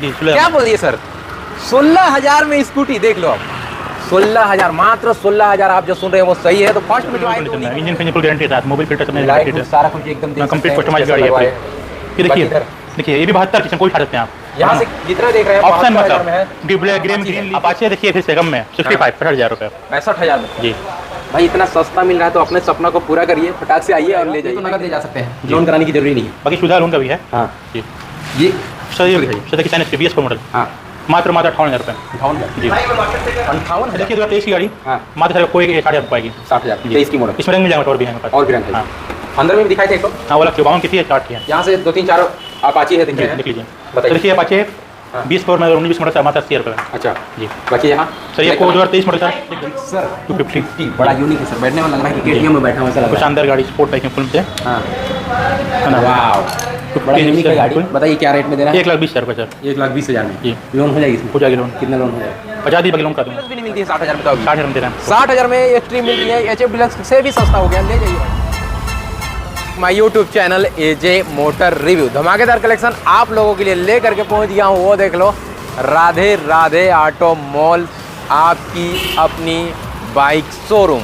जी क्या बोल दिए सर? 16,000 में स्कूटी देख लो आप। 16,000, मात्र 16,000। आप जो सुन रहे हैं वो सही है। तो फर्स्ट में जो आएंगे इंजन फिर फुल गारंटी है, मोबाइल फिल्टर सब लाइट सारा कुछ एकदम देख सकते कंप्लीट हैं। कस्टमाइज गाड़ी है। ये देखिए देखिए, ये भी 72 किस्म कोई उठा सकते हैं आप। यहाँ से जितना देख रहे हैं ऑप्शन 72,000 में है। मतलब ग्रीन अपाचे देखिए, फिर सेगम में 65,000 रुपये। 65,000 में जी भाई इतना सस्ता मिल रहा है तो अपने सपना को पूरा करिए, फटाक से आइए और ले जाइए। तो नगद ले जा सकते हैं, लोन कराने की जरूरी नहीं है। बाकी सुधा लोन का भी है। हाँ जी ये सर किसान है 20 मॉडल, हाँ मात्र 58,000 रुपये। 58,000 जी 58,000 देखिए 2023 की गाड़ी हाँ मात्र सर कोई 60,000 रुपये आएगी। 60,000 23 की मॉडल। इसमें रंग मिल जाएगा और भी है मेरे पास। और भी रंग है। हाँ अंदर में भी दिखाई थे एक तो। हाँ वो लगती है 52 कितनी है, 60 की है। यहाँ से 2-3-4 अपाची है, दिख रहे हैं। देख लीजिए बताइए। देखिए अपाचे हाँ। 20 फ्लोर में 19 मॉडल मात्र 80 रुपये। अच्छा जी बाकी यहाँ सर ये 2023 मॉडल सर सर 250 बड़ा यूनिक है सर, बैठने में लग रहा है कि केटीएम में बैठा हुआ ऐसा लग कुछ रहा है। अंदर गाड़ी स्पोर्ट बाइक में फुल से हाँ है ना। वाह बड़ा यूनिक है गाड़ी। बताइए क्या रेट में दे रहा है? 1,20,000 रुपये सर। 1,20,000 में जी लोन हो जाएगी इसमें? हो जाएगी लोन, कितना लोन हो जाएगा? 50 दी बाकी लोन कर दूँगा। भी नहीं मिलती है 60,000 में तो अभी। 60,000 दे रहे हैं। 60,000 में एक्सट्रीम मिलती है, एचएफ डिलक्स से भी सस्ता हो गया, ले जाइए भाई। My YouTube channel AJ motor review धमाकेदार कलेक्शन आप लोगों के लिए ले करके पहुंच गया हूँ। वो देख लो, राधे राधे ऑटो मॉल, आपकी अपनी बाइक शोरूम।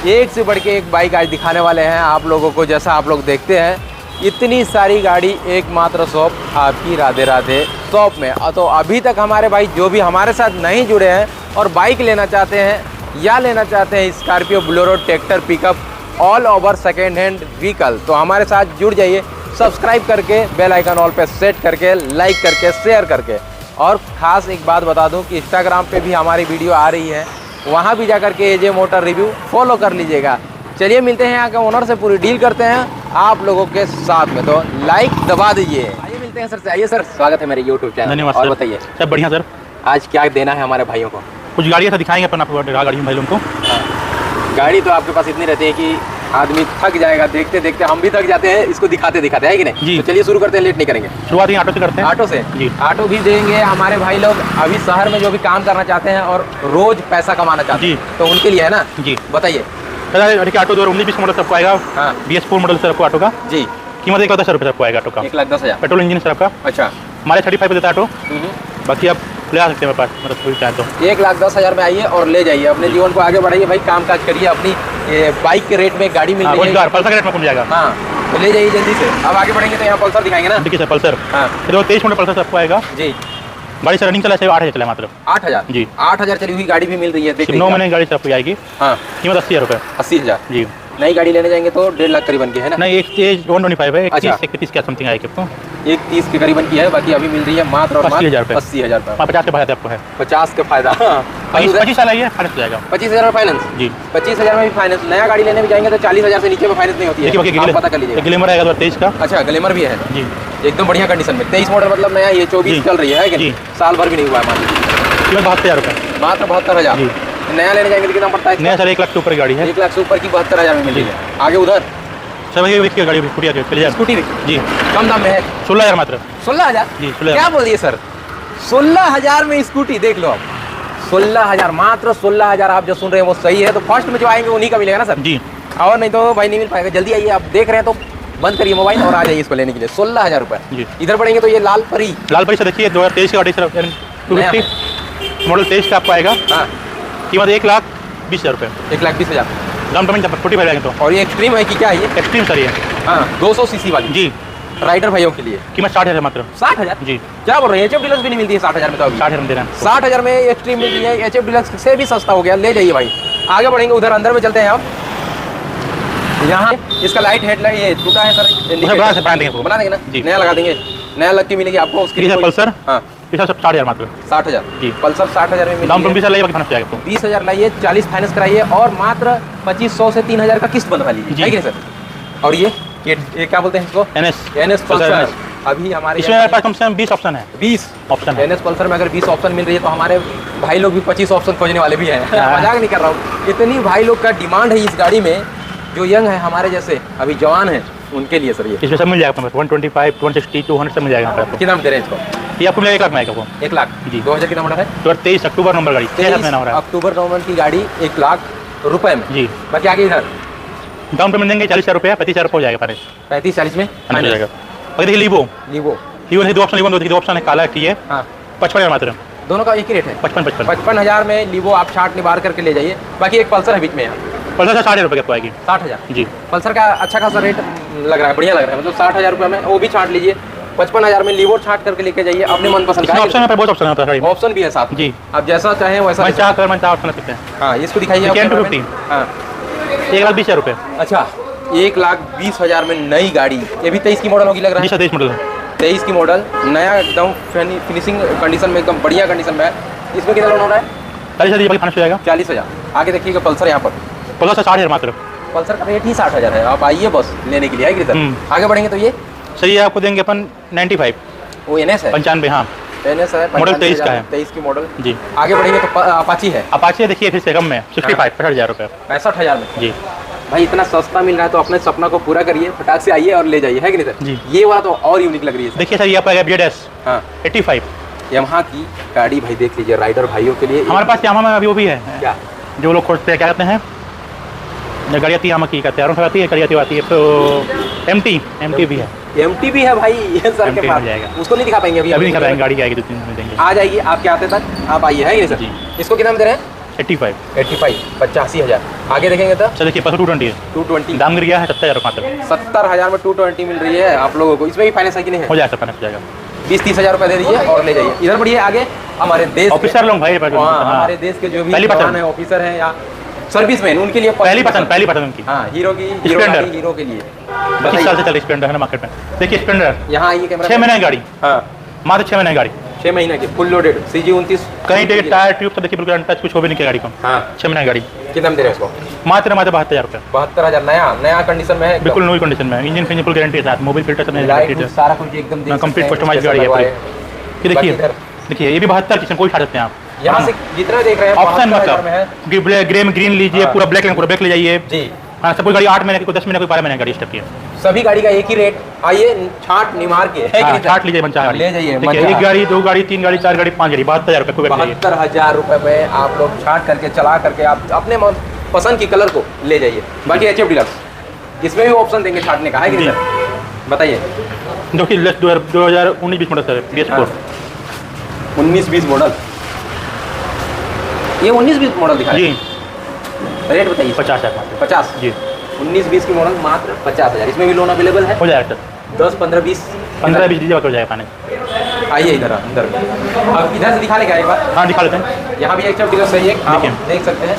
एक से बढ़ के एक बाइक आज दिखाने वाले हैं आप लोगों को। जैसा आप लोग देखते हैं इतनी सारी गाड़ी एकमात्र शॉप आपकी राधे राधे शॉप में। तो अभी तक हमारे भाई जो भी हमारे साथ नहीं जुड़े हैं और बाइक लेना चाहते हैं या लेना चाहते हैं Scorpio, Bolero, tractor, pickup, all over second hand vehicle, तो हमारे साथ जुड़ जाइए सब्सक्राइब करके, बेल आइकन ऑल पे सेट करके, लाइक करके, शेयर करके। और ख़ास एक बात बता दूं कि इंस्टाग्राम पे भी हमारी वीडियो आ रही है, वहाँ भी जा करके एजे मोटर रिव्यू फॉलो कर लीजिएगा। चलिए मिलते हैं यहाँ के ओनर से, पूरी डील करते हैं आप लोगों के साथ में। तो लाइक दबा दीजिए। आइए मिलते हैं सर से। आइए सर, स्वागत है मेरे यूट्यूब चैनल। धन्यवाद और सर। बताइए सब बढ़िया सर। आज क्या देना है हमारे भाइयों को? कुछ गाड़ियाँ तो दिखाएंगे अपन आपको, गाड़ी भाई लोगों को। गाड़ी तो आपके पास इतनी रहती है कि आदमी थक जाएगा देखते देखते। हम भी थक जाते हैं इसको दिखाते दिखाते, है कि नहीं? जी। तो चलिए शुरू करते हैं, लेट नहीं करेंगे। शुरुआत ऑटो से करते हैं। ऑटो से जी। ऑटो भी देंगे हमारे भाई लोग अभी शहर में जो भी काम करना चाहते हैं और रोज पैसा कमाना चाहते हैं, तो उनके लिए है ना। जी बताइए। देखिए ऑटो 2019 मॉडल सबको आएगा। हाँ BS4 मॉडल सर आपको ऑटो का जी, कीमत 1,10,000 रुपये सबको आएगा ऑटो का। 1,10,000। पेट्रोल इंजन सर आपका। अच्छा हमारे 35 देता है ऑटो। बाकी आप ले आ सकते हैं मेरे पास, मतलब कोई चाहे तो। 1,10,000 में आइए और ले जाइए, अपने जीवन को आगे बढ़ाइए भाई, काम काज करिए। अपनी बाइक के रेट में गाड़ी मिल रही है। पल्सर का रेट में कम जाएगा। हाँ तो ले जाइए जल्दी से। अब आगे बढ़ेंगे तो यहाँ पल्सर दिखाएंगे ना। देखिए सर पल्सर हाँ 23 मॉडल पल्सर सबको आएगा। जी। गाड़ी सर रनिंग चला है 8,000 चला है मात्र। 8,000 जी 8,000 चली हुई गाड़ी भी मिल रही है। देखिए 9 महीने की गाड़ी सर आपको आएगी। हाँ कीमत 80,000 रुपये। 80,000। जी नई गाड़ी लेने जाएंगे तो 1.5 लाख करीबन की है ना। नहीं, एक स्टेज 125 है, अच्छा। 31 क्या समथिंग आएगी आपको। 1,30 के करीबन की है। बाकी अभी मिल रही है मात्र और 80,000 रुपये। 80,000 रुपये। 50 के फायदा आपको है। 50 का फायदा। 25 साल आइए फाइनेंस हो जाएगा। 25,000 में फाइनेंस। जी 25,000 में भी फाइनेंस। नया गाड़ी लेने भी जाएंगे तो 40,000 से नीचे में फाइनेंस नहीं होती है। देखिए आप पता कर लीजिए। ग्लैमर आएगा 2023 का। अच्छा ग्लैमर भी है जी एकदम बढ़िया कंडीशन में। 23 मॉडल मतलब नया, ये 24 जी। चल रही है कि नहीं? जी। साल भर भी नहीं हुआ है मान लीजिए। कीमत 72,000 रुपये। मात्र 72,000। जी नया लेने जाएंगे तो कितना पड़ता है? नया सर 1 लाख से ऊपर की गाड़ी है। 1 लाख से ऊपर की 72,000 में मिल रही है। आगे उधर सर वही देखिए गाड़ी स्कूटी आती है। स्कूटी भी जी कम दाम में है। 16,000 मात्र। 16,000 जी 16,000। क्या बोल दिए सर? 16,000 में स्कूटी देख लो आप। 16,000, मात्र 16,000। आप जो सुन रहे हैं वो सही है। तो फर्स्ट में जो आएंगे उन्हीं का मिलेगा ना सर? जी और नहीं तो भाई नहीं मिल पाएगा। जल्दी आइए, आप देख रहे हैं तो बंद करिए मोबाइल और आ जाइए इसको लेने के लिए। 16,000 रुपये। जी इधर पड़ेंगे तो ये लाल परी। लाल भाई सर देखिए 2023 की गाड़ी सर 250 मॉडल 23 का आपको आएगा। हाँ कीमत 1,20,000 रुपये। 1,20,000। डाउन पेमेंट 45 आएंगे तो। और ये एक्सट्रीम है कि क्या है ये? एक्सट्रीम सर ये। हाँ 200 सीसी वाली जी राइडर भाइयों के लिए। कीमत 60,000 मात्र। 60,000? जी क्या बोल रहे हैं? एचएफ डिलक्स भी नहीं मिलती है 60,000 में तो अभी। 60,000 दे रहे हैं। 60,000 में एक्सट्रीम मिल रही है। एचएफ डिलक्स से भी सस्ता हो गया, ले जाइए भाई। आगे बढ़ेंगे, उधर अंदर में चलते हैं आप। यहाँ इसका लाइट हेडलाइट ये टूटा है सर, बना देंगे बना देंगे ना जी। नया लगा देंगे, नया लग के मिलेगी आपको उसकी। ठीक है पल्सर। हाँ इसका सब 60,000 मात्र। 60,000 जी पल्सर 60,000 में डाउन मिलेगी। पेमेंट 20,000 लाइए बाकी फाइनेंस जाएगा आपको। 20,000 लाइए, 40 फाइनेंस कराइए और मात्र 2,500 से 3,000 का किस्त बनवा लीजिए, जी। है कि नहीं सर? और ये क्या बोलते हैं इसको? NS Pulsar. अभी हमारे इसमें मेरे पास कम से कम 20 ऑप्शन है। 20 ऑप्शन है। NS पल्सर में अगर 20 ऑप्शन मिल रही है तो हमारे भाई लोग भी 25 ऑप्शन खोजने वाले भी हैं। मजाक नहीं कर रहा हूँ। इतनी भाई लोग का डिमांड है इस गाड़ी में, जो यंग है हमारे जैसे अभी जवान हैं उनके लिए सर। ये इसमें सब मिल जाएगा आपको 125, 160, 200 सब मिल जाएगा आपको। कितना दे रहे हैं इसको? ये आपको मिलेगा 1 लाख में आएगा वो। 1 लाख जी। 2000 कितना मॉडल है? 23 अक्टूबर नंबर गाड़ी 6 महीना हो रहा है। अक्टूबर नवंबर की गाड़ी 1 लाख रुपए में। जी बाकी आगे इधर डाउन पेमेंट देंगे 40,000 रुपये, 35,000 रुपये हो जाएगा फाइनेंस। 35-40 में हो जाएगा। और देखिए लीवो लीवो लीवर है, दो ऑप्शन लीवर दो ऑप्शन है, काला की है। हाँ 55,000 मात्र, दोनों का एक ही रेट है 55 55,000 में लीवो आप छाट निबार करके ले जाइए। बाकी एक पल्सर है बीच में यहाँ, पल्सर 60,000 की आएगी 60,000 जी। पल्सर का अच्छा खासा रेट लग रहा है, बढ़िया लग रहा है, मतलब 60,000 रुपये में वो भी छाट लीजिए। 55,000 में लीवो छाट करके लेके जाइए अपने मनपसंद का। ऑप्शन है, बहुत ऑप्शन होता है ऑप्शन भी है साथ में। जी। आप जैसा चाहें वैसा मैं चाह कर मैं चाह ऑप्शन सकते हैं। हाँ इसको दिखाइए। कैन 250 हाँ 1,20,000 रुपये अच्छा 1,20,000 में नई गाड़ी, ये भी 23 की मॉडल होगी लग रहा जी है। सर, 23 मॉडल है। 23 की मॉडल, नया एकदम फिनिशिंग कंडीशन में, एकदम बढ़िया कंडीशन में है। इसमें कितना लोन हो रहा है? 40,000 फाइनेंस हो जाएगा। 40,000। आगे देखिएगा पल्सर, यहाँ पर पल्सर 60,000 मात्र। पल्सर का रेट ही 60,000 है। आप आइए बस लेने के लिए, है कि सर? आगे बढ़ेंगे तो ये सही है, आपको देंगे अपन 95 वो NS है, 95। हाँ NS है, मॉडल 23 का है, 23 की मॉडल जी। आगे बढ़ेंगे तो अपाची है। अपाचे देखिए फिर से कम में 65 60,000 रुपये 65,000 में जी। भाई इतना सस्ता मिल रहा है तो अपने सपना को पूरा करिए, फटाक से आइए और ले जाइए, है कि नहीं सर? जी। ये वाला तो और यूनिक लग रही है सर। देखिए सर, ये आपका BZS हाँ 85। यमहा की गाड़ी भाई देख लीजिए, राइडर भाइयों के लिए। हमारे पास यामा में अभी वो भी है, क्या जो लोग खोजते हैं, क्या कहते हैं, गाड़ी आती है यामा की, कहते हैं आती है, गाड़ी आती है तो MT भी है। MT भी है भाई ये सर के MT पास, मिल जाएगा। उसको नहीं दिखा पाएंगे अभी नहीं खा पाएंगे, गाड़ी आएगी 2-3 दिन में देंगे। आ जाइए आपके आते तक, आप आइए, है कि नहीं सर? जी। इसको कितना में दे रहे हैं? 85। 85,000। आगे देखेंगे तो सर देखिए 220 है, 220 दाम गिर गया है 70,000 मात्र। 70,000 में 220 मिल रही है आप लोगों को। इसमें भी फाइनेंस है कि नहीं है? हो जाएगा, फाइनेंस हो जाएगा। 20-30,000 रुपये दे दीजिए और ले जाइए। इधर बढ़िए आगे, हमारे देश ऑफिसर लोग भाई, हाँ, हमारे देश के जो भी पहली जवान पसंद है, ऑफिसर हैं या सर्विसमैन, उनके लिए पहली पसंद उनकी। हाँ हीरो स्प्लेंडर। हीरो के लिए 25 साल से चल स्प्लेंडर है ना मार्केट में। देखिए स्प्लेंडर यहाँ आइए कैमरा। 6 महीने की गाड़ी, हाँ मात्र 6 महीने की गाड़ी, 6 महीने की फुल लोडेड CG29। कहीं टायर ट्यूब तो देखिए बिल्कुल टच कुछ हो भी नहीं किया गाड़ी को। हाँ 6 महीने की गाड़ी, कितना में दे रहे हैं उसको? मात्र 72,000 रुपये। 72,000 नया कंडीशन में है, बिल्कुल नई कंडीशन में, इंजन फिंजन फुल गारंटी के साथ, मोबाइल फिल्टर सब लाइट सारा कुछ एकदम कंप्लीट कस्टमाइज गाड़ी है पूरी। ये देखिए ये भी 72 किस्म कोई छाड़ सकते हैं आप। यहाँ से जितना देख रहे हैं ऑप्शन 72,000 में है। मतलब ग्रे में ग्रीन लीजिए, पूरा ब्लैक ले जाइए जी। हाँ, सब कोई गाड़ी 8 महीने की, 10 महीने की, 12 महीने की गाड़ी इस टाइप की है। सभी गाड़ी का एक ही रेट। आइए छाट निमार के, है कि नहीं? छाट लीजिए मनचाहा गाड़ी ले जाइए, देखिए, मनचाहा। 1 गाड़ी 2 गाड़ी 3 गाड़ी 4 गाड़ी 5 गाड़ी 72,000 रुपये कोई 72,000 रुपये में आप लोग छाट करके चला करके आप अपने पसंद की कलर को ले जाइए। बाकी HF डीलक्स इसमें भी ऑप्शन देंगे छाटने का, है कि नहीं सर? बताइए। जो कि 2019-20 मॉडल सर, BS4 19-20 मॉडल, ये 19-20 मॉडल दिखा जी। रेट बताइए। 50,000 मात्र 50 जी। 19-20 की मॉडल मात्र 50,000। इसमें भी लोन अवेलेबल है, हो जाएगा सर, 10, 15, 20 15-20 दीजिए हो जाएगा पाने। आइए इधर अंदर, अब इधर से दिखा लेगा एक बार। हाँ दिखा लेते हैं। यहाँ भी HF डीलक्स है, एक आप देखिए। देख सकते हैं।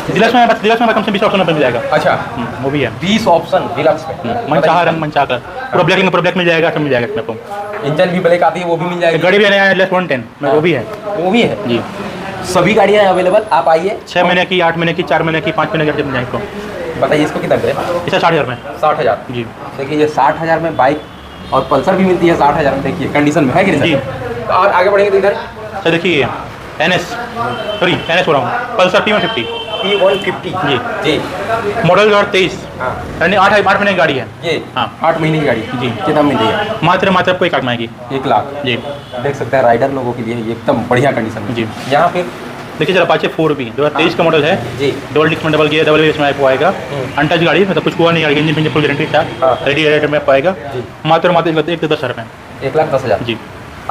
डीलक्स में कम से 20 ऑप्शन मिल जाएगा। अच्छा वो भी है, 20 ऑप्शन डीलक्स में। मनचाहा रंग मनचाहा का पूरा ब्लैक मिल जाएगा, सब मिल जाएगा इसमें आपको। इंजन भी ब्लैक आती है, वो भी मिल जाएगी। गाड़ी भी नया लेस 110 में वो भी है वो भी है जी। सभी गाड़ियाँ अवेलेबल, आप आइए। 6 महीने की, 8 महीने की, 4 महीने की, 5 महीने की मिल जाएगी आपको। बताइए इसको कितना दे? इसे 60,000 में 60,000। जी। देखिए ये 60,000 में बाइक और पल्सर भी मिलती है 60,000 में, देखिए कंडीशन में, है कि नहीं जी। सर? और आगे बढ़ेंगे तो इधर सर देखिए NS हो रहा हूँ, पल्सर P150 P150 जी जी। मॉडल 2023, हाँ यानी 8 महीने की गाड़ी है। ये हाँ 8 महीने की गाड़ी जी। कितना मिल रही है? मात्र आपको 1 लाख में आएगी। 1 लाख जी। देख सकते हैं, राइडर लोगों के लिए ये एकदम बढ़िया कंडीशन में। जी। यहाँ फिर देखिए सर अपाचे 4B 2023 का मॉडल है जी। डबल डिस्क में डबल गियर डबल इसमें आपको आएगा। अनटच गाड़ी, मतलब कुछ हुआ नहीं, गाड़ी इंजन फिंजन फुल गारंटी था, हाँ। रेडिएटर में पाएगा। जी। मात्र 1,10,000 रुपये 1,10,000। जी।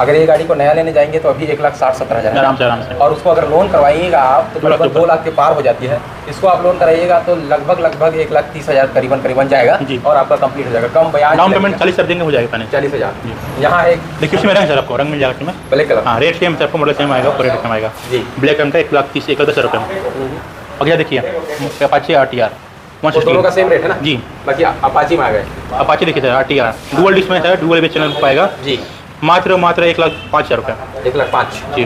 अगर ये गाड़ी को नया लेने जाएंगे तो अभी 1,60,000-70,000 आराम से और उसको अगर लोन करवाइएगा आप तो लगभग 2 लाख के पार हो जाती है। इसको आप लोन कराइएगा तो लगभग 1,30,000 करीबन जाएगा जी। और आपका कंप्लीट हो जाएगा। कम ब्याज, डाउन पेमेंट 40 देंगे हो जाएगा पाने। 40,000। यहाँ एक देखिए उसमें रंग सर आपको रंग मिल जाएगा इसमें। Black colour. हाँ रेट सेम है, आपको मॉडल सेम आएगा, रेट सेम आएगा जी। ब्लैक रंग का 1,30,000 1,10,000 रुपये में। अगला देखिए अपाचे RTR वो दोनों का सेम रेट है ना जी। बाकी अपाची में आ गए। अपाचे देखिए सर RTR डुअल डिस्क में सर, डुअल बेस चैनल पाएगा जी। मात्र 1,05,000 रुपये 1,05,000 जी।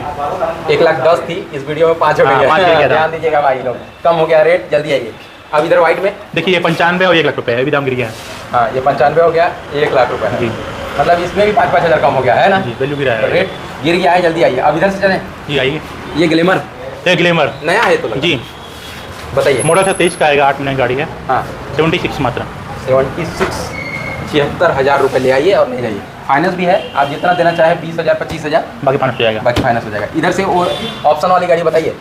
1,10,000 थी, इस वीडियो में 5 हो हाँ, 5 हो गया। गया था। ध्यान दीजिएगा भाई लोग, कम हो गया रेट, जल्दी आइए। अब इधर व्हाइट में देखिए ये 95 और 1 लाख रुपये है, अभी दाम गिर गया है हाँ ये 95 हो गया, 1 लाख रुपए है। जी। मतलब इसमें भी 5-5 हज़ार कम हो गया है ना जी, वैल्यू गिरा है रेट गिर गया है। जल्दी आइए, अब इधर से चलें। जी। आइए ये ग्लैमर ये ग्लैमर नया है तो जी, बताइए। मॉडल है 23 का आएगा, 8 महीने की गाड़ी है, हाँ 76 मात्र 76 76,000 रुपये ले आइए और ले जाइए। फाइनेंस भी है, आप जितना देना चाहे 20,000 25,000 बाकी 5 हो जाएगा। बाकी फाइनेंस हो जाएगा। इधर से वो ऑप्शन वाली गाड़ी बताइए।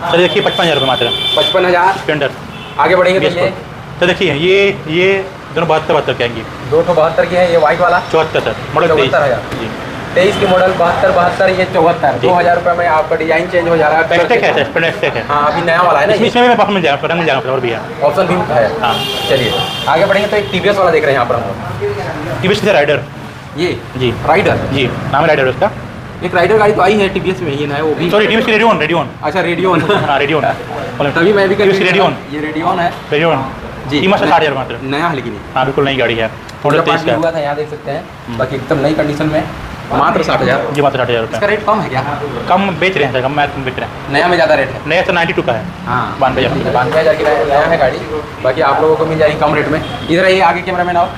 सर देखिए 55,000 रुपये मात्र 55,000। स्प्लेंडर। आगे बढ़ेंगे तो ये तो देखिए ये दोनों 72 के आएंगी। 272 की है, ये व्हाइट वाला 74 सर मॉडल 23 74,000। जी। 23 की मॉडल 72 ये 74 जी। 2000 रुपये में आपका डिजाइन चेंज हो जा रहा है। एक्सटेक है, स्प्लेंडर एक्सटेक है। हाँ अभी नया वाला है ना इसमें इसमें पास मिल जाएगा, रंग मिल जाएगा और भी है। ऑप्शन भी है। हाँ। चलिए आगे बढ़ेंगे तो एक टीवीएस वाला देख रहे हैं यहाँ पर हम लोग। टीवीएस से राइडर। ये जी राइडर, जी, नाम है राइडर उसका। एक राइडर गाड़ी तो आई है टीवीएस में, ये ना है वो भी। सॉरी, टीवीएस की रेडियन, रेडियन। अच्छा रेडियोन। हाँ रेडियन, तभी मैं भी टीवीएस की रेडियन, ये रेडियोन है रेडियन जी। कीमत से 60,000 मात्र। नया है लेकिन हाँ बिल्कुल नई गाड़ी है, मॉडल 23 का। हुआ था यहाँ देख सकते हैं, बाकी एकदम नई कंडीशन में मात्र 60,000। जी मात्र 60,000 इसका रुपये। रेट कम है क्या? कम बेच रहे हैं सर, कम मैथ बेच रहे हैं। नया में ज़्यादा रेट है। नया तो 92 का है। हाँ 92,000। 92,000 की नया है गाड़ी। बाकी आप लोगों को मिल जाएगी कम रेट में। इधर ये आगे कैमरा मैन आओ।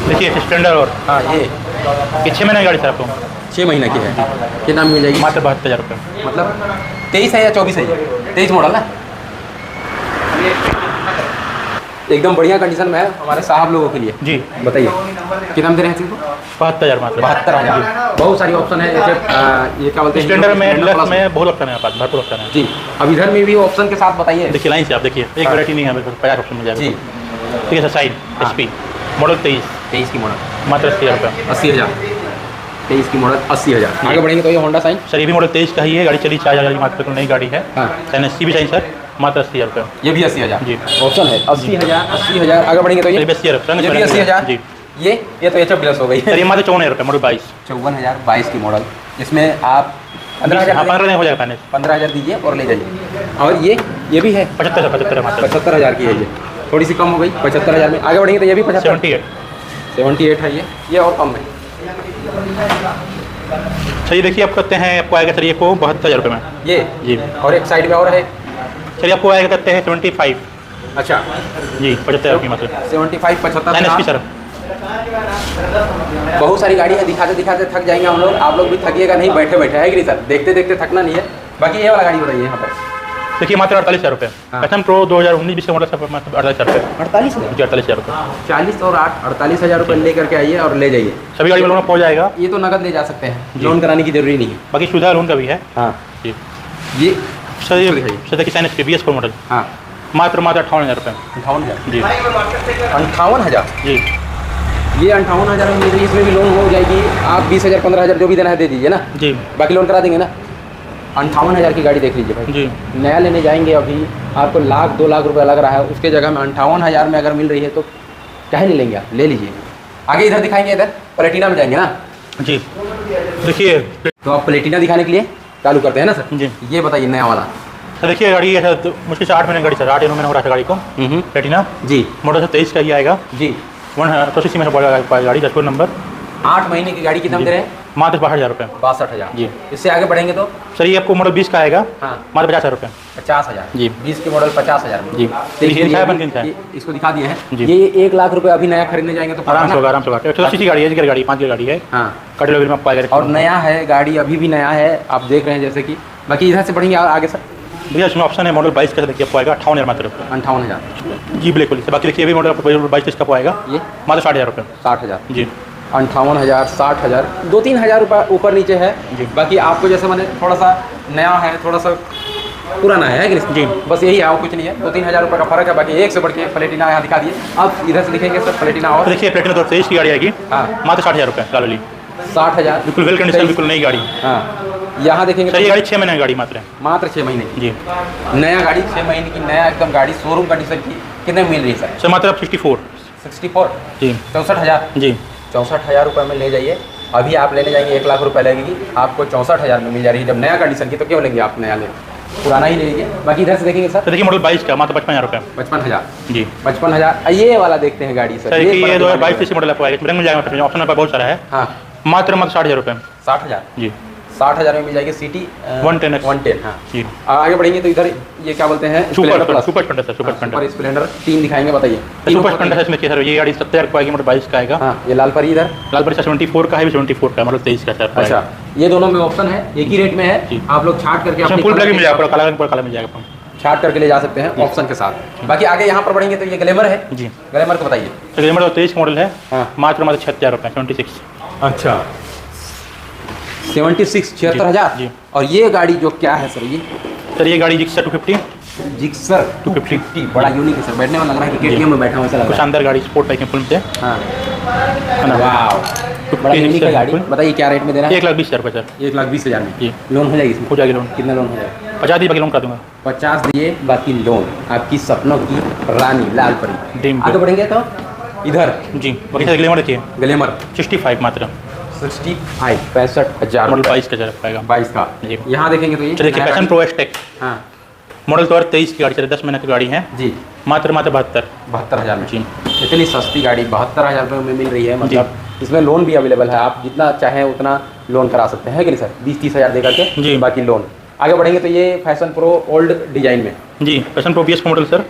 देखिए स्प्लेंडर, और हाँ ये 6 महीने की गाड़ी सर आपको 6 महीने की है। कितना में मिल जाएगी? मात्र 72,000 रुपये। मतलब 23 है या 24 है? 23 मॉडल ना, एकदम बढ़िया कंडीशन में है हमारे साहब लोगों के लिए। जी बताइए कितना दे रहे हैं इसको? 72,000 मात्र। 72,000। बहुत सारी ऑप्शन है जैसे ये क्या बोलते हैं स्प्लेंडर में, Splendor डिलक्स Plus में बहुत ऑप्शन है आपके पास, भरपूर ऑप्शन है। जी। अब इधर में भी ऑप्शन के साथ बताइए। देखिए लाइन से आप देखिए, एक हाँ। वैरायटी नहीं है, 50 ऑप्शन मिल जाएगा। जी ठीक है सर, साइड हाँ। एचपी मॉडल 23 23 की मॉडल मात्र 80,000 रुपये। 80,000। 23 की मॉडल 80,000। आगे बढ़ेंगे तो ये होंडा साइन। सर ये भी मॉडल 23 का ही है, गाड़ी चली 4,000 मात्र, तो नई गाड़ी है। हाँ साइन एससी भी साइन सर, मात्र 80,000 रुपये। ये भी 80,000 जी। ऑप्शन है। 80,000 80,000। आगे बढ़ेंगे तो ये ये भी 80,000 ये भी 80,000। जी। ये तो एच प्लस हो गई। सर ये मात्र 54,000 रुपये, मॉडल 22। 54,022 की मॉडल। इसमें आप 15,000 हाँ 15 हो जाएगा फाइनेंस। 15,000 दीजिए और ले जाइए। और ये भी है 75 मात्र। 75,000 की है। ये थोड़ी सी कम हो गई 75,000 में। आगे बढ़ेंगे तो ये भी 78। 78 है। ये और कम है। सर ये देखिए आप कहते हैं, आपको आएगा सर ये को 72,000 रुपये में। ये जी। और एक साइड में और है। सर ये आपको आएगा कहते हैं 75। अच्छा जी 75,000 की मात्र। 75 75 साइन एसपी सर। बहुत सारी गाड़ी है, दिखाते दिखाते थक जाएंगे हम लोग। आप लोग भी थकिएगा नहीं बैठे बैठे, है कि नहीं सर? देखते देखते थकना नहीं है। बाकी ये वाला गाड़ी हो रही है यहाँ पर। देखिए मात्र 48,000 रुपये। हाँ। एथम प्रो 2019-20 का मॉडल सर, मात्र 48,000 रुपये। 48 में जी 48,000 रुपये। 40 और 8 48,000 रुपये लेकर के आइए और ले जाइए। सभी गाड़ी वालों में पहुँच जाएगा। ये तो नगद ले जा सकते हैं, जी। लोन कराने की जरूरी नहीं है। बाकी सुविधा लोन का भी है। हाँ जी ये सर, ये दिखाइए। सर देखिए साइन एसपी BS4 मॉडल हाँ मात्र 58,000 रुपये। 58,000। जी 58,000। जी। ये 58,000 में मिल रही है। इसमें भी लोन हो जाएगी। आप 20,000 15,000 जो भी देना है दे दीजिए ना, जी बाकी लोन करा देंगे ना। 58,000 की गाड़ी देख लीजिए भाई। जी। नया लेने जाएंगे अभी आपको 1,00,000 2 लाख रुपया लग रहा है, उसके जगह में 58,000 में अगर मिल रही है तो काहे नहीं लेंगे आप, ले लीजिए। आगे इधर दिखाएंगे, इधर प्लेटिना में जाएंगे ना। जी देखिए तो आप प्लेटिना दिखाने के लिए चालू करते हैं ना सर? जी। ये बताइए नया वाला। सर देखिए गाड़ी है तो मुश्किल से 8 महीने गाड़ी सर, 8 महीने हो रहा है गाड़ी को। प्लेटिना जी मॉडल 23 का ही आएगा। जी 180 में पड़ेगा गाड़ी, 10 नंबर। 8 महीने की गाड़ी कितना जी। दे रहे हैं? मात्र 62,000 रुपये। 62,000। जी। इससे आगे बढ़ेंगे तो सर ये आपको मॉडल 20 का आएगा। हाँ मात्र 50,000 रुपये। 50,000। जी। 20 की मॉडल 50,000 में। जी। देखिए ये दिखाया, बन के दिखाया। इसको दिखा दिए हैं। जी। ये 1 लाख रुपए अभी नया खरीदने जाएंगे तो आराम से पड़ेगा होगा, आराम से होगा। 180 की गाड़ी है, इसकी गाड़ी 5 की गाड़ी है। ना? हाँ कटल में आपको आएगा। और नया है गाड़ी, अभी भी नया है, आप देख रहे हैं जैसे कि। बाकी इधर से बढ़ेंगे आगे सर। भैया इसमें ऑप्शन है मॉडल 22 का, देखिए आपको आएगा 58,000 मात्र। 58,000। जी ब्लैक वाली से। बाकी देखिए ये भी मॉडल आपको 22 का आएगा ये मात्र 60,000 रुपये। 60,000। जी 58,000 60,000 2-3 हज़ार रुपये ऊपर नीचे है। जी। बाकी आपको जैसे मैंने थोड़ा सा नया है, थोड़ा सा पुराना है कि नहीं? जी। बस यही है और कुछ नहीं है। 2-3 हज़ार रुपये का फर्क है। बाकी एक से बढ़ के प्लेटिना यहाँ दिखा दिए। अब इधर से दिखेंगे सर प्लेटिना और। देखिए प्लेटिना तो 23 की गाड़ी आएगी। हाँ मात्र 60,000 रुपये लाल वाली। 60,000 बिल्कुल वेल कंडीशन, बिल्कुल नई गाड़ी। हाँ यहाँ देखेंगे सर ये गाड़ी 6 महीने की गाड़ी मात्र है। मात्र 6 महीने की जी नया गाड़ी, 6 महीने की नया एकदम गाड़ी, शोरूम कंडीशन की। कितने में मिल रही है सर? सर मात्र आप 64। 64। जी 64,000। जी 64,000 रुपये में ले जाइए। अभी आप लेने जाएंगे 1 लाख रुपये लगेगी, आपको 64,000 में मिल जा रही है। जब नया कंडीशन की तो क्यों लेंगे आप नया, ले पुराना ही ले लीजिए। बाकी इधर से देखेंगे सर। तो देखिए मॉडल 22 का मात्र 55,000 रुपये। 55,000। जी 55,000। ये वाला देखते हैं गाड़ी सर। सर ये बड़ा 2022 से मॉडल आपको आएगा, रंग मिल जाएगा, ऑप्शन पर बहुत सारा है। हाँ मात्र 60,000 रुपये। 60,000। जी 60,000 में मिल जाएगी सिटी 110X। 110। हाँ जी आगे बढ़ेंगे तो इधर ये क्या बोलते हैं? Super Splendor plus. Super Splendor sir, super super Splendor. Splendor 3 दिखाएंगे, बताइए। सुपर स्प्लेंडर है इसमें सर, ये गाड़ी 70,000 को आएगी, मॉडल 22 का आएगा। हाँ ये लाल परी इधर। लाल बच्चा 74 का है, 74 का, मतलब 23 का सर। अच्छा ये दोनों में ऑप्शन है, एक ही रेट में है। जी। आप लोग छाट करके इसमें फुल ब्लैक मिल जाएगा, काला रंग पर काला मिल जाएगा। छाट करके ले जा सकते हैं ऑप्शन के साथ। बाकी आगे यहाँ पर बढ़ेंगे तो ये ग्लैमर है। जी ग्लैमर को बताइए। तो ग्लैमर 23 मॉडल है। हाँ मात्र 76,000 रुपये, 76। अच्छा 76 76,000। जी। और ये गाड़ी जो क्या है सर? ये सर ये गाड़ी जिक्सर 250 जिक्सर 250 बड़ा यूनिक है सर, बैठने में लग रहा है कि केटीएम में बैठा हूँ ऐसा लग कुछ रहा है। अंदर गाड़ी स्पोर्ट बाइक फिल्म से हाँ है ना। वाह बड़ा यूनिक है गाड़ी। बताइए क्या रेट में देना है? 1,20,000 रुपये सर। 1,20,000 में जी। लोन हो जाएगी इसमें? हो जाएगी लोन। कितना लोन हो जाएगा? 50 दी बाकी लोन कर दूँगा। 50 दिए बाकी लोन। आपकी सपनों की रानी लाल परी। ड्रीम आगे बढ़ेंगे तो इधर जी। बाकी सर ग्लैमर चाहिए ग्लैमर 65 मात्र 65 65,000 मॉडल 22 का चल पाएगा। 22 का। जी। यहाँ देखेंगे तो ये देखिए पैशन प्रो एस्टेक हाँ मॉडल 2023 की गाड़ी चल 10 महीने की गाड़ी है जी। मात्र 72 72,000 में जी। इतनी सस्ती गाड़ी 72,000 रुपये में मिल रही है। मतलब इसमें लोन भी अवेलेबल है, आप जितना चाहें उतना लोन करा सकते हैं कि नहीं सर? 20-30 हज़ार दे करके जी। बाकी लोन। आगे बढ़ेंगे तो ये फैशन प्रो ओल्ड डिजाइन में जी। पैशन प्रो BS का मॉडल सर।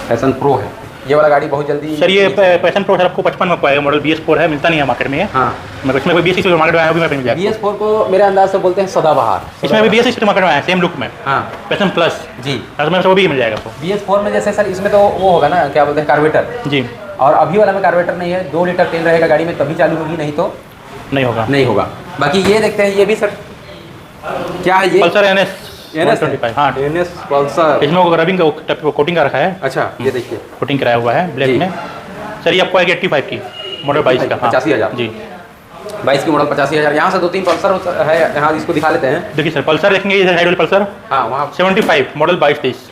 फैशन प्रो है ये वाला गाड़ी बहुत जल्दी सर। ये पैशन प्रो सर आपको 55 में पाएगा मॉडल BS4 है, मिलता नहीं है मार्केट में। हाँ मगर इसमें कोई BS6 मार्केट में आया अभी मिल जाएगा। BS4 को मेरे अंदाज से बोलते हैं सदाबहार। इसमें भी BS6 मार्केट में आया सेम लुक में। हाँ पैशन प्लस जी। इसमें वो भी मिल जाएगा आपको। BS4 में जैसे सर इसमें तो वो होगा ना क्या बोलते हैं कार्बोरेटर जी। और अभी वाला में कार्बोरेटर नहीं है, 2 लीटर तेल रहेगा गाड़ी में तभी चालू होगी, नहीं तो नहीं होगा। नहीं होगा। बाकी ये देखते हैं ये भी सर क्या है ये? Pulsar NS 125। हाँ NS पल्सर। इसमें वो रबिंग का कोटिंग का रखा है। अच्छा ये देखिए कोटिंग कराया हुआ है ब्लैक जी। में। सर ये आपको आएगी 85 की मॉडल 22 का। 85,000 जी। 22 की मॉडल 85,000। यहाँ से 2-3 पल्सर है, यहाँ इसको दिखा लेते हैं। देखिए सर पल्सर देखेंगे ये साइड वाली पल्सर हाँ वहाँ 75 मॉडल 22-23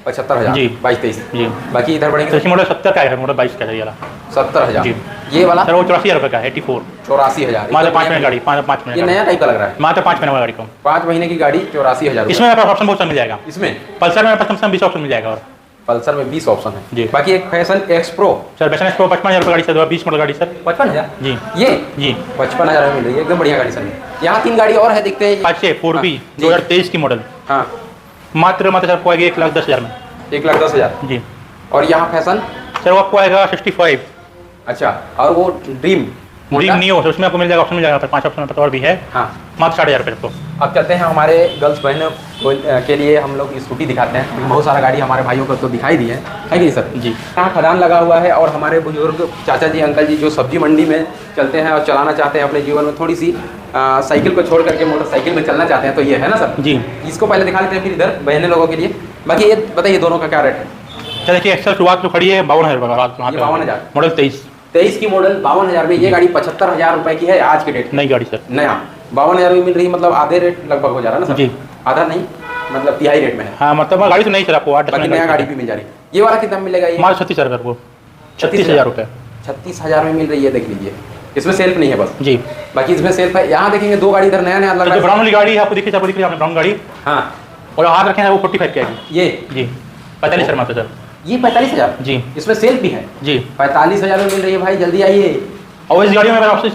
75,000 जी। 22-23 जी। बाकी इधर तो बढ़ेंगे इसकी मॉडल 70 का है मॉडल 22 का है ये वाला 70,000 जी। ये वाला सर वो 84,000 रुपये का है 84 84,000 मात्र 5 महीने गाड़ी 5 ये महीने नया टाइप का लग रहा है। मात्र 5 महीने वाला गाड़ी को 5 महीने की गाड़ी 84,000 इसमें आपका ऑप्शन बहुत सारा मिल जाएगा। इसमें पल्सर में कम से कम 20 ऑप्शन मिल जाएगा। और पल्सर में 20 ऑप्शन है जी। बाकी एक fashion X pro sir passion X pro 55,000 रुपये गाड़ी सर 20 मॉडल गाड़ी सर 55,000 जी। ये जी। 55,000 में मिल रही है, एकदम बढ़िया गाड़ी सर। यहाँ 3 गाड़ी और है, देखते हैं। अच्छे 4B जी। 2023 की मॉडल हाँ मात्र सर आपको आएगी 1,10,000 में 1,10,000 जी। और यहाँ फैशन सर वो आपको आएगा 65 अच्छा और वो ड्रीम ड्रीम नियो उसमें आपको मिल जाएगा ऑप्शन मिल जाएगा 5 ऑप्शन और भी है हाँ मात्र 60,000 रुपये आपको। अब चलते हैं हमारे गर्ल्स बहनों के लिए हम लोग स्कूटी दिखाते हैं क्योंकि बहुत सारा गाड़ी हमारे भाइयों को तो दिखाई दी है कि नहीं सर? जी। यहाँ खदान लगा हुआ है और हमारे बुजुर्ग चाचा जी अंकल जी जो सब्जी मंडी में चलते हैं और चलाना चाहते हैं अपने जीवन में थोड़ी सी साइकिल को छोड़ करके मोटरसाइकिल में चलना चाहते हैं, तो ये है ना सर? जी। इसको पहले दिखा लेते हैं फिर इधर बहने लोगों के लिए। बाकी ये बताइए दोनों का क्या रेट है? चल देखिए एक्सल शुरुआत जो खड़ी है 52,000 रुपये 52,000 मॉडल 23 की मॉडल 52,000 में। ये गाड़ी 75,000 रुपए की है आज के डेट। नई गाड़ी सर नया 52,000 में मिल रही है, मतलब आधे रेट लगभग हो जा रहा है ना सर? जी। आधा नहीं मतलब तिहाई रेट में है। हाँ मतलब गाड़ी तो नहीं सर आपको 8 बाकी नया गाड़ी भी मिल जा रही है। ये वाला कितना में मिलेगा? ये मात्र 36,000 रुपये आपको 36,000 रुपये 36,000 में मिल रही है, देख लीजिए। इसमें सेल्फ नहीं है बस, जी। बाकी इसमें सेल्फ है। यहाँ देखेंगे 2 गाड़ी इधर नया नया लग जो रहा है। ब्राउन वाली गाड़ी है आपको दिखी आपको दिख रही है आपने ब्राउन गाड़ी हाँ और हाथ रखे हैं वो 45 की आएगी ये जी 45 सर मात्र सर ये 45,000 जी। इसमें सेल्फ भी है। जी 45,000 में मिल रही है भाई, जल्दी आइए। और इस गाड़ी में मेरा ऑप्शन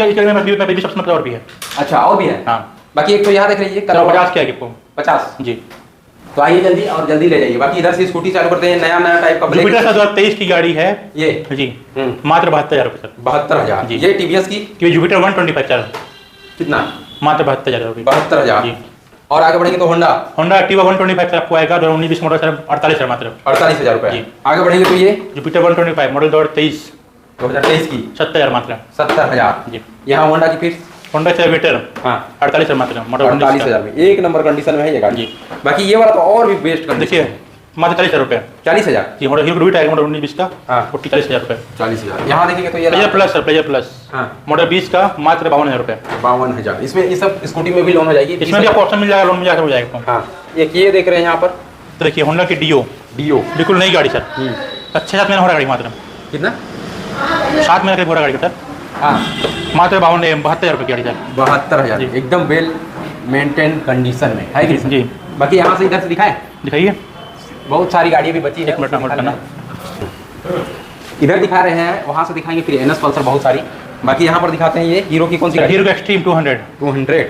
में 20 ऑप्शन और भी है। अच्छा और भी है? हाँ बाकी एक तो यहाँ देख लीजिए 50 की आएगी आपको 50 जी। तो आइए जल्दी और जल्दी ले जाइए। बाकी इधर से स्कूटी चालू करते हैं। नया नया टाइप का जुपिटर का 2023 की गाड़ी है ये जी मात्र 72,000 रुपये सर 72,000 जी। ये टीवीएस की क्योंकि जुपिटर 125 चल कितना? मात्र 72,000 रुपये 72,000 जी। और आगे बढ़ेंगे तो होंडा होंडा एक्टिवा 125 सर आपको आएगा 2019 मॉडल सर 48,000 मात्र 48,000 रुपये। जी। आगे बढ़ेंगे तो ये जुपिटर 125 मॉडल 2023 2023 की 70,000 मात्र 70,000 जी। यहाँ होंडा की फिर होंडा सेलेब्रेटर हाँ 48,000 मात्र मॉडल 48,000 में एक नंबर कंडीशन में है ये गाड़ी। जी। बाकी ये वाला तो और भी बेस्ट कंडीशन देखिए मात्र 40,000 रुपये 40,000 जी। मॉडल हीरो ग्रुट आएगा मॉडल 19-20 का हाँ 40,000 रुपये 40,000। यहाँ देखेंगे तो ये pleasure plus sir pleasure plus हाँ मॉडल 20 का मात्र 52,000 रुपये 52,000। इसमें ये सब स्कूटी में भी लोन हो जाएगी? इसमें भी आपको ऑप्शन मिल जाएगा लोन मिल जाकर हो जाएगा आपको। हाँ एक ये देख रहे हैं यहाँ पर तो देखिए होंडा की डियो बिल्कुल नई गाड़ी सर 6-7 महीना हो रहा गाड़ी मात्र कितना? 7 महीने करीब हो रहा गाड़ी का सर हाँ मात्र 72,000 रुपये की गाड़ी सर 72,000 जी। एकदम वेल मेंटेन कंडीशन में है कि जी। बाकी यहाँ से इधर से दिखाएं, दिखाइए बहुत सारी गाड़ियाँ भी बची है। एक मिनट होल्ड करना। इधर दिखा रहे हैं, वहाँ से दिखाएंगे फिर एनएस पल्सर बहुत सारी। बाकी यहाँ पर दिखाते हैं ये हीरो की कौन सी गाड़ी? हीरो का एक्सट्रीम 200 200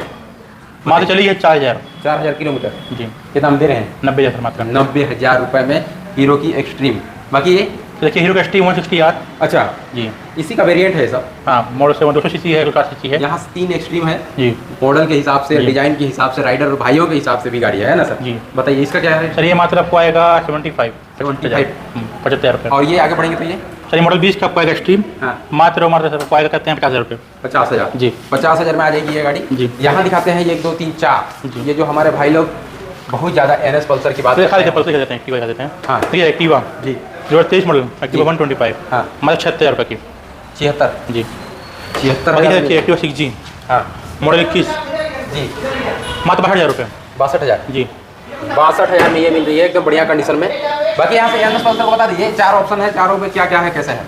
मात्र चलिए 4,000 4,000 किलोमीटर जी। कितना हम दे रहे हैं? 90,000 मात्र 90,000 रुपये में हीरो की एक्सट्रीम। बाकी ये देखिए हीरो का एक्सट्रीम 160R अच्छा जी। इसी का वेरिएंट है सब? हाँ मॉडल 200 सीसी है 50 सीसी है। यहाँ से 3 एक्सट्रीम है जी। मॉडल के हिसाब से, जी। डिजाइन के हिसाब से, राइडर भाइयों के हिसाब से भी गाड़ी है ना सर? जी। बताइए इसका क्या है? सर ये मात्र आपको आएगा 75 75,000 रुपये। और ये आगे बढ़ेंगे तो ये सर ये मॉडल 20 का आपको आएगा एक्सट्रीम हाँ मात्र सर आपको आएगा कहते हैं 50,000 रुपये 50,000 जी। 50,000 में आ जाएगी ये गाड़ी जी। यहाँ दिखाते हैं 1 2 3 4 जी। ये जो हमारे भाई लोग बहुत ज़्यादा एनएस पल्सर की बात खाली पल्सर दिखा देते हैं एक्टिवा दिखा देते हैं। हाँ ठीक है एक्टिवा जी 2023 मॉडल एक्टिवा 125 हाँ मात्र 76,000 रुपये की 76 जी। 76,000 एक्टिवा 6G हाँ मॉडल 21 जी, मात्र 62,000 रुपये 62,000 जी। 62,000 में ये मिल रही है एकदम बढ़िया कंडीशन में। बाकी यहाँ से एनएस पल्सर को बता दीजिए, 4 ऑप्शन है, चारों में क्या क्या है कैसे है।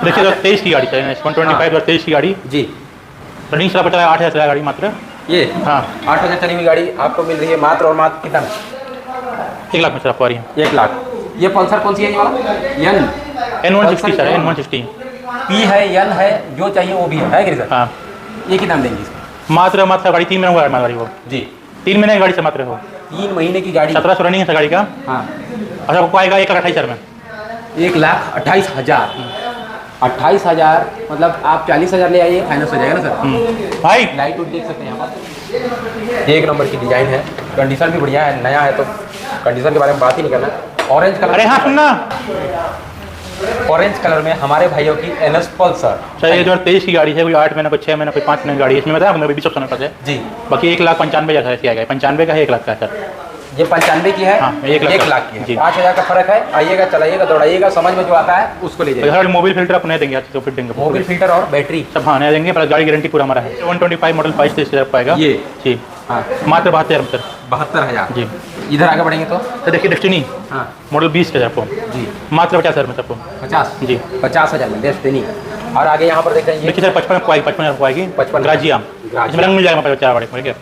देखिए 2023 की गाड़ी चाहिए, 125 2023 की गाड़ी, जी रनिंग चला पड़ा है 8,000 चला गाड़ी मात्र। ये हाँ 8,000 चली हुई गाड़ी आपको मिल रही है मात्र और मात्र कितना में? 1 लाख में सर आपको आ रही है। 1 लाख। ये पल्सर कौन सी है ये वाला? N N160 sir, N160 P है, एन है, जो चाहिए वो भी है कि नहीं सर? हाँ। ये कितना में देंगे इसको? मात्र गाड़ी 3 महीने हुआ गाड़ी वो जी 3 महीने की गाड़ी से मात्र हो 3 महीने की गाड़ी। 1700 रनिंग है सर गाड़ी का। हाँ अच्छा आपको आएगा 1,28,000 में। 1,28,000 28,000 मतलब आप 40,000 ले आइए, फाइनेंस हो जाएगा ना सर। भाई लाइट उट देख सकते हैं यहाँ पर, एक नंबर की डिजाइन है, कंडीशन भी बढ़िया है, नया है तो कंडीशन के बारे में बात ही नहीं करना। ऑरेंज कलर, अरे हाँ सुनना, ऑरेंज कलर में हमारे भाइयों की एनएस पल्सर सर ये 2023 की गाड़ी है, कोई 8 महीने कोई 6 महीने कोई 5 महीने की गाड़ी है। इसमें बताया आपने 20 ऑप्शन पास है जी। बाकी 1,95,000 ऐसे आ गया, 95 का है 1 लाख का सर। ये 95 की है, हाँ, 1 लाख की है, जी। 5,000 का फर्क है। आइएगा, चलाइएगा, दौड़ाइएगा, समझ में जो आता है उसको ले जाइए। मोबिल फिल्टर आपको नहीं देंगे, तो फिट देंगे मोबिल फिल्टर और बैटरी सब हाँ नहीं देंगे, पर गाड़ी गारंटी पूरा हमारा है। 125 मॉडल 22,000 पाएगा ये जी। हाँ मात्र 72,000 सर 72,000 जी। इधर आगे बढ़ेंगे तो तो देखिए डेस्टिनी हाँ मॉडल 20,000 आपको जी, मात्र 50,000 में सबको 50 जी। 50,000 में डेस्टिनी। और आगे यहाँ पर देख रहे हैं देखिए सर 55 को आएगी, 55,000 को आएगी 55 ग्राजिया। ग्राजिया। इसमें रंग मिल जाएगा 50 गाड़ी में, ठीक है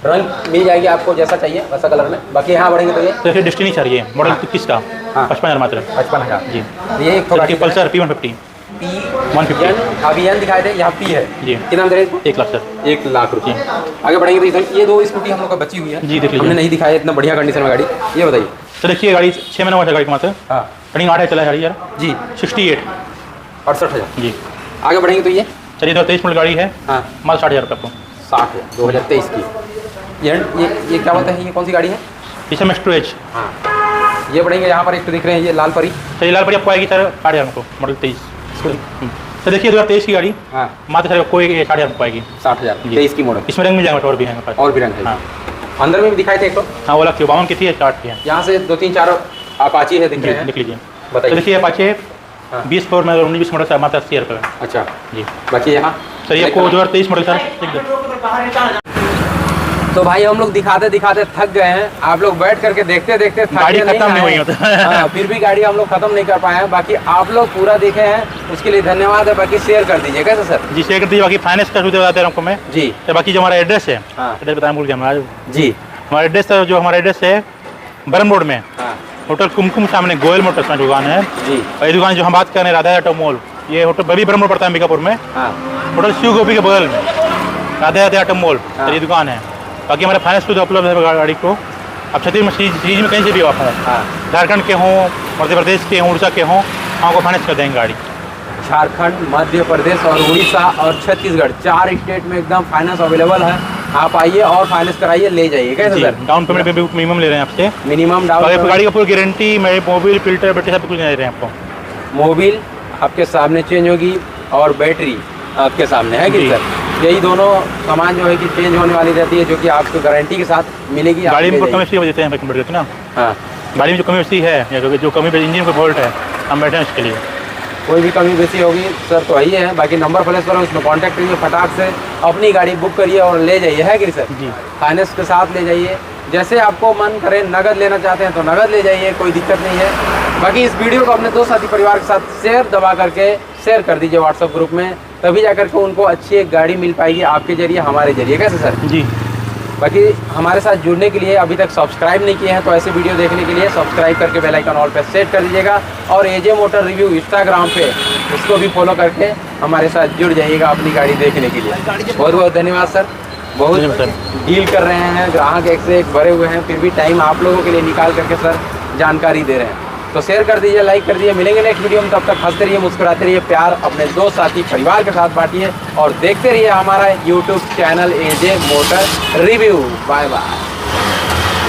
रंग मिल जाएगी आपको जैसा चाहिए वैसा कलर में। बाकी यहाँ बढ़ेंगे तो ये तो देखिए डेस्टिनी सर ये मॉडल 21 का हाँ। 55,000 मात्र 55,000 जी। ये एक देखिए पल्सर P150 पी 150 एन, अभी एन दिखाई दे, यहाँ पी है जी। कितना दे रहे हैं? 1 लाख सर 1 लाख रुपये। आगे बढ़ेंगे तो इधर ये 2 स्कूटी हम लोग का बची हुई है जी, देख लीजिए। हमने नहीं दिखाया, इतना बढ़िया कंडीशन में गाड़ी। ये बताइए। तो देखिए गाड़ी 6 महीने हुआ था गाड़ी का मात्र, हाँ रनिंग 8 है चला है गाड़ी यार जी 68 68,000। जी। आगे बढ़ेंगे तो ये चलिए 2023 मॉडल गाड़ी है हाँ मात्र 60,000 रुपये आपको। 60 2023 की। ये क्या बोलते हैं, ये कौन सी गाड़ी है? इसे में स्टोरेज। हाँ ये बढ़ेंगे यहाँ पर एक तो दिख रहे हैं ये लाल परी। सर ये लाल परी आपको आएगी सर 60,000 को मॉडल 23। तो देखिए 2023 की गाड़ी हाँ मात्र सर कोई 60,000 को आएगी 60,000 जी। 23 की मॉडल। इसमें रंग मिल जाएगा और भी है मेरे पास। और भी रंग है हाँ अंदर में भी दिखाए थे एक तो। हाँ वो लगती है 52 की थी 60 की है। यहाँ से 2-3-4 अपाची है दिख रहे हैं। देख लीजिए। तो बताइए। देखिए अपाचे हाँ। 20 फोर में 19 मॉडल सर मात्र 80,000 रुपये में अच्छा जी। बाकी यहाँ सर ये आपको 2023 मॉडल सर एकदम। तो भाई हम लोग दिखाते दिखाते थक गए हैं, आप लोग बैठ करके देखते देखते थक गाड़ी नहीं खत्म नहीं आए। हुई मतलब। हाँ, फिर भी गाड़ी हम लोग खत्म नहीं कर पाए हैं। बाकी आप लोग पूरा देखे हैं उसके लिए धन्यवाद है। बाकी शेयर कर दीजिए कैसे सर? जी शेयर कर दीजिए। बाकी फाइनेंस का सुविधा बताते हैं आपको मैं। जी तो बाकी जो हमारा एड्रेस है, हाँ। एड्रेस बताना भूल गया हमारा। जी हमारा एड्रेस जो हमारा एड्रेस है बरम रोड में हाँ होटल कुमकुम सामने गोयल मोटर्स में दुकान है। जी और ये दुकान जो हम बात कर रहे हैं राधा ऑटो मॉल, ये होटल बड़ी बरम रोड पड़ता है अंबिकापुर में। हाँ होटल शिव गोपी के बगल में राधा ऑटो मॉल हाँ। ये दुकान है। बाकी हमारे फाइनेंस सुविधा उपलब्ध है गाड़ी को। अब छत्तीसगढ़ में कहीं से भी आप है, हाँ झारखंड के हों, मध्य प्रदेश के हों, उड़ीसा के हों, आपको फाइनेंस कर देंगे गाड़ी। झारखंड, मध्य प्रदेश और उड़ीसा और छत्तीसगढ़ 4 स्टेट में एकदम फाइनेंस अवेलेबल है। आप आइए और फाइनेंस कराइए, ले जाइए कैसे जी, सर? डाउन पेमेंट पे भी मिनिमम ले रहे हैं आपसे। मिनिमम और डाउन गाड़ी का पूरी गारंटी, मेरे मोबिल फिल्टर बैटरी सब कुछ दे रहे हैं आपको। मोबिल आपके सामने चेंज होगी और बैटरी आपके सामने है कि जी। सर? यही दोनों सामान जो है कि चेंज होने वाली रहती है, जो कि आपको गारंटी के साथ मिलेगी। आप गाड़ी में ले कमी जाइए। इसकी वजह से हम कंप्लीट करते हैं ना। हाँ गाड़ी में जो कमी उसकी है या जो कमी इंजन का फॉल्ट है हम बैठे हैं उसके लिए। कोई भी कमी बेसी होगी सर तो वही है। बाकी नंबर प्लेस करो, उसमें कॉन्टैक्ट करिए, फटाक से अपनी गाड़ी बुक करिए और ले जाइए है कि सर? जी फाइनेंस के साथ ले जाइए। जैसे आपको मन करे, नगद लेना चाहते हैं तो नगद ले जाइए, कोई दिक्कत नहीं है। बाकी इस वीडियो को अपने दोस्त साथी परिवार के साथ शेयर दबा करके शेयर कर दीजिए व्हाट्सएप ग्रुप में, तभी जाकर के उनको अच्छी एक गाड़ी मिल पाएगी आपके जरिए, हमारे जरिए कैसे सर? जी। बाकी हमारे साथ जुड़ने के लिए अभी तक सब्सक्राइब नहीं किए हैं तो ऐसे वीडियो देखने के लिए सब्सक्राइब करके बेल आइकन ऑल पे सेट कर दीजिएगा। और एजे मोटर रिव्यू इंस्टाग्राम पे उसको भी फॉलो करके हमारे साथ जुड़ जाइएगा अपनी गाड़ी देखने के लिए। बहुत बहुत धन्यवाद सर। बहुत डील कर रहे हैं, ग्राहक एक से एक भरे हुए हैं, फिर भी टाइम आप लोगों के लिए निकाल करके सर जानकारी दे रहे हैं। तो शेयर कर दीजिए, लाइक कर दीजिए। मिलेंगे नेक्स्ट वीडियो में, तब तक हंसते रहिए, मुस्कुराते रहिए, प्यार अपने दोस्त साथी परिवार के साथ बांटिए और देखते रहिए हमारा YouTube channel AJ motor review. Bye bye.